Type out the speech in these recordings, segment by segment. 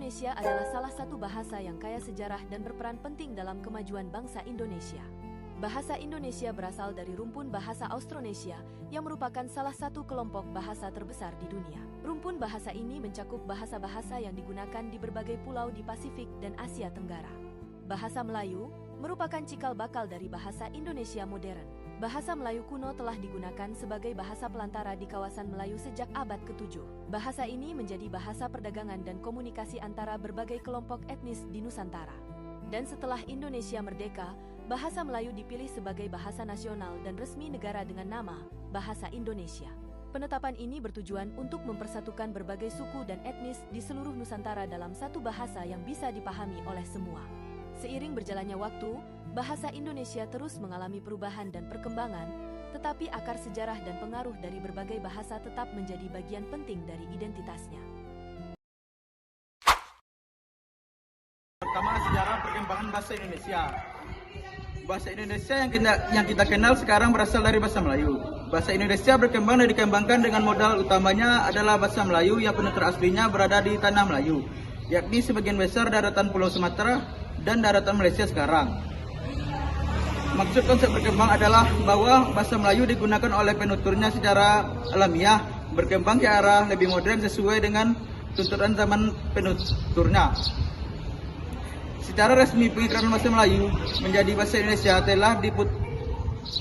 Indonesia adalah salah satu bahasa yang kaya sejarah dan berperan penting dalam kemajuan bangsa Indonesia. Bahasa Indonesia berasal dari rumpun bahasa Austronesia yang merupakan salah satu kelompok bahasa terbesar di dunia. Rumpun bahasa ini mencakup bahasa-bahasa yang digunakan di berbagai pulau di Pasifik dan Asia Tenggara. Bahasa Melayu merupakan cikal bakal dari bahasa Indonesia modern. Bahasa Melayu kuno telah digunakan sebagai bahasa pelantara di kawasan Melayu sejak abad ke-7. Bahasa ini menjadi bahasa perdagangan dan komunikasi antara berbagai kelompok etnis di Nusantara. Dan setelah Indonesia merdeka, bahasa Melayu dipilih sebagai bahasa nasional dan resmi negara dengan nama Bahasa Indonesia. Penetapan ini bertujuan untuk mempersatukan berbagai suku dan etnis di seluruh Nusantara dalam satu bahasa yang bisa dipahami oleh semua. Seiring berjalannya waktu, bahasa Indonesia terus mengalami perubahan dan perkembangan, tetapi akar sejarah dan pengaruh dari berbagai bahasa tetap menjadi bagian penting dari identitasnya. Pertama, sejarah perkembangan bahasa Indonesia. Bahasa Indonesia yang kita kenal sekarang berasal dari bahasa Melayu. Bahasa Indonesia berkembang dan dikembangkan dengan modal utamanya adalah bahasa Melayu yang penutur aslinya berada di tanah Melayu, yakni sebagian besar daratan Pulau Sumatera dan daratan Malaysia sekarang. Maksud konsep berkembang adalah bahwa bahasa Melayu digunakan oleh penuturnya secara alamiah, berkembang ke arah lebih modern sesuai dengan tuntutan zaman penuturnya. Secara resmi pengikraran bahasa Melayu menjadi bahasa Indonesia telah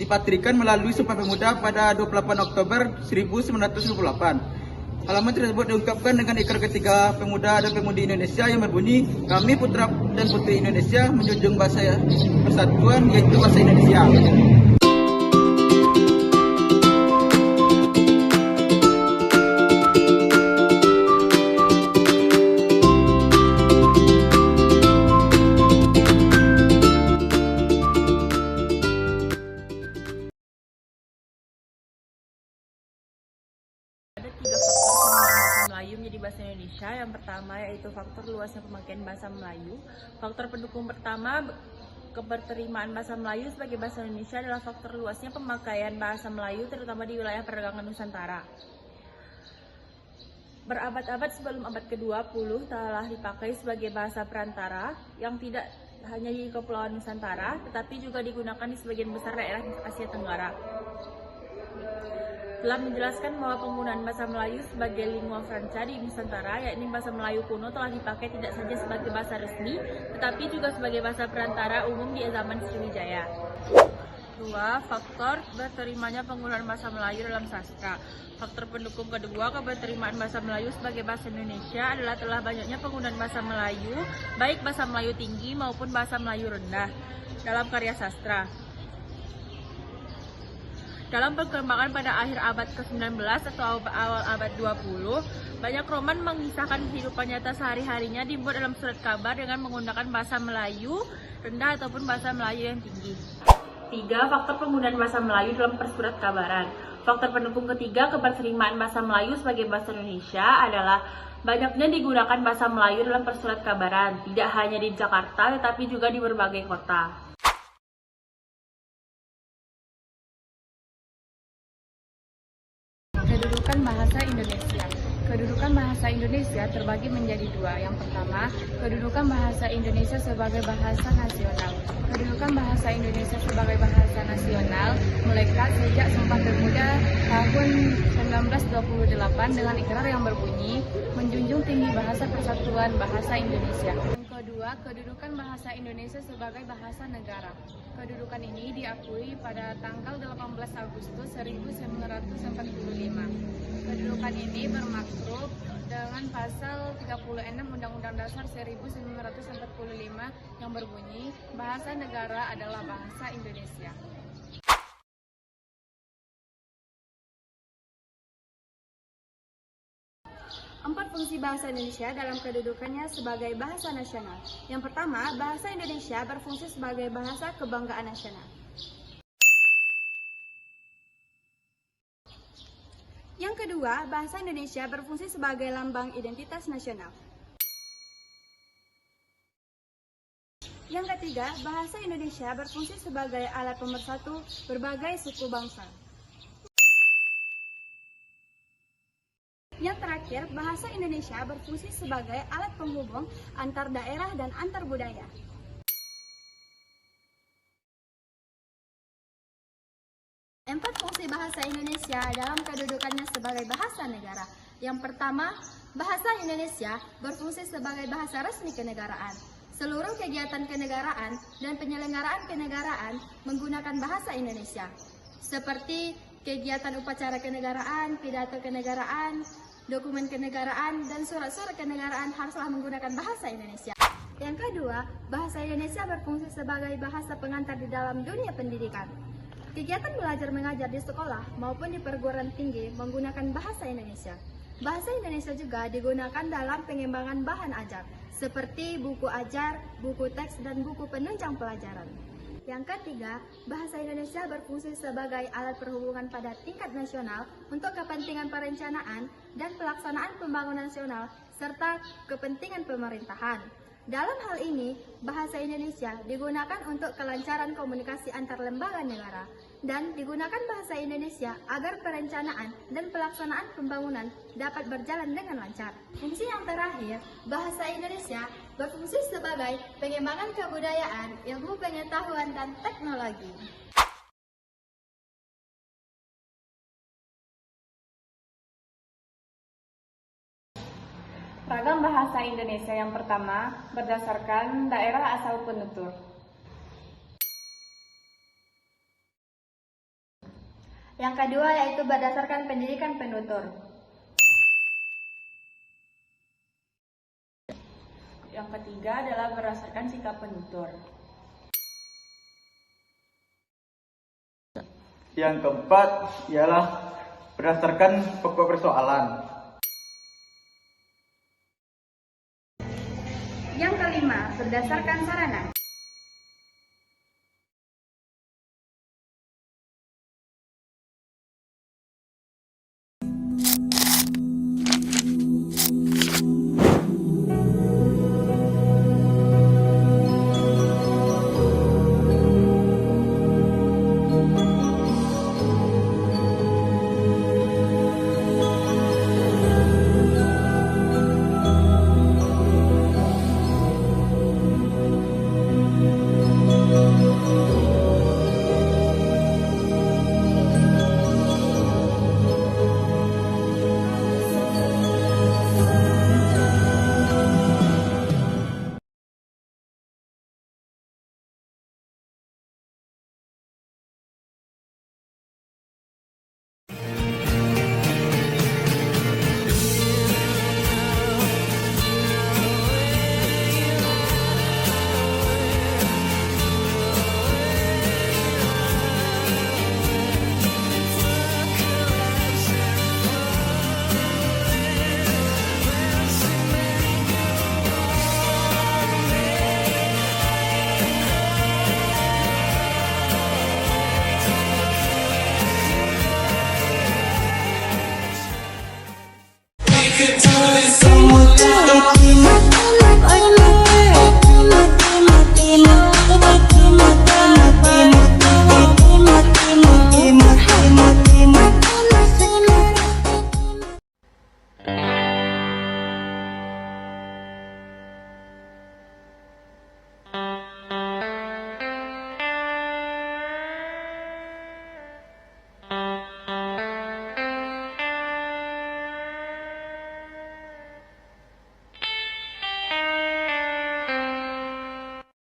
dipatrikan melalui Sumpah Pemuda pada 28 Oktober 1928. Halaman tersebut diungkapkan dengan ikrar ketiga pemuda dan pemudi Indonesia yang berbunyi, "Kami putra dan putri Indonesia menjunjung bahasa persatuan yaitu bahasa Indonesia." Ada 3 faktor penggunaan bahasa Melayu menjadi bahasa Indonesia. Yang pertama yaitu faktor luasnya pemakaian bahasa Melayu. Faktor pendukung pertama keberterimaan bahasa Melayu sebagai bahasa Indonesia adalah faktor luasnya pemakaian bahasa Melayu terutama di wilayah perdagangan Nusantara. Berabad-abad sebelum abad ke-20 telah dipakai sebagai bahasa perantara yang tidak hanya di Kepulauan Nusantara tetapi juga digunakan di sebagian besar daerah Asia Tenggara. Telah menjelaskan bahwa penggunaan bahasa Melayu sebagai lingua franca di Nusantara, yakni bahasa Melayu kuno, telah dipakai tidak saja sebagai bahasa resmi, tetapi juga sebagai bahasa perantara umum di zaman Sriwijaya. 2. Faktor berterimanya penggunaan bahasa Melayu dalam sastra. Faktor pendukung kedua keberterimaan bahasa Melayu sebagai bahasa Indonesia adalah telah banyaknya penggunaan bahasa Melayu, baik bahasa Melayu tinggi maupun bahasa Melayu rendah, dalam karya sastra. Dalam perkembangan pada akhir abad ke-19 atau awal abad 20, banyak roman mengisahkan kehidupan nyata sehari-harinya dibuat dalam surat kabar dengan menggunakan bahasa Melayu rendah ataupun bahasa Melayu yang tinggi. 3. Faktor penggunaan bahasa Melayu dalam persurat kabaran. Faktor pendukung ketiga keberterimaan bahasa Melayu sebagai bahasa Indonesia adalah banyaknya digunakan bahasa Melayu dalam persurat kabaran, tidak hanya di Jakarta tetapi juga di berbagai kota. Kedudukan bahasa Indonesia. Kedudukan bahasa Indonesia terbagi menjadi dua. Yang pertama, kedudukan bahasa Indonesia sebagai bahasa nasional. Kedudukan bahasa Indonesia sebagai bahasa nasional melekat sejak Sumpah Pemuda tahun 1928 dengan ikrar yang berbunyi menjunjung tinggi bahasa persatuan bahasa Indonesia. Yang kedua, kedudukan bahasa Indonesia sebagai bahasa negara. Kedudukan ini diakui pada tanggal 18 Agustus 1945. Kedudukan ini bermaksud dengan pasal 36 Undang-Undang Dasar 1945 yang berbunyi bahasa negara adalah bahasa Indonesia. 4 fungsi bahasa Indonesia dalam kedudukannya sebagai bahasa nasional. Yang pertama, bahasa Indonesia berfungsi sebagai bahasa kebanggaan nasional. Yang kedua, bahasa Indonesia berfungsi sebagai lambang identitas nasional. Yang ketiga, bahasa Indonesia berfungsi sebagai alat pemersatu berbagai suku bangsa. Yang terakhir, terakhir, bahasa Indonesia berfungsi sebagai alat penghubung antar daerah dan antar budaya. Empat fungsi bahasa Indonesia dalam kedudukannya sebagai bahasa negara. Yang pertama, bahasa Indonesia berfungsi sebagai bahasa resmi kenegaraan. Seluruh kegiatan kenegaraan dan penyelenggaraan kenegaraan menggunakan bahasa Indonesia, seperti kegiatan upacara kenegaraan, pidato kenegaraan, dokumen kenegaraan, dan surat-surat kenegaraan haruslah menggunakan bahasa Indonesia. Yang kedua, bahasa Indonesia berfungsi sebagai bahasa pengantar di dalam dunia pendidikan. Kegiatan belajar mengajar di sekolah maupun di perguruan tinggi menggunakan bahasa Indonesia. Bahasa Indonesia juga digunakan dalam pengembangan bahan ajar, seperti buku ajar, buku teks, dan buku penunjang pelajaran. Yang ketiga, bahasa Indonesia berfungsi sebagai alat perhubungan pada tingkat nasional untuk kepentingan perencanaan dan pelaksanaan pembangunan nasional serta kepentingan pemerintahan. Dalam hal ini, bahasa Indonesia digunakan untuk kelancaran komunikasi antar lembaga negara dan digunakan bahasa Indonesia agar perencanaan dan pelaksanaan pembangunan dapat berjalan dengan lancar. Fungsi yang terakhir, bahasa Indonesia berfungsi sebagai pengembangan kebudayaan, ilmu pengetahuan, dan teknologi. Ragam bahasa Indonesia yang pertama berdasarkan daerah asal penutur. Yang kedua yaitu berdasarkan pendidikan penutur. Yang ketiga adalah berdasarkan sikap penutur. Yang keempat ialah berdasarkan pokok persoalan. Yang kelima, berdasarkan sarana.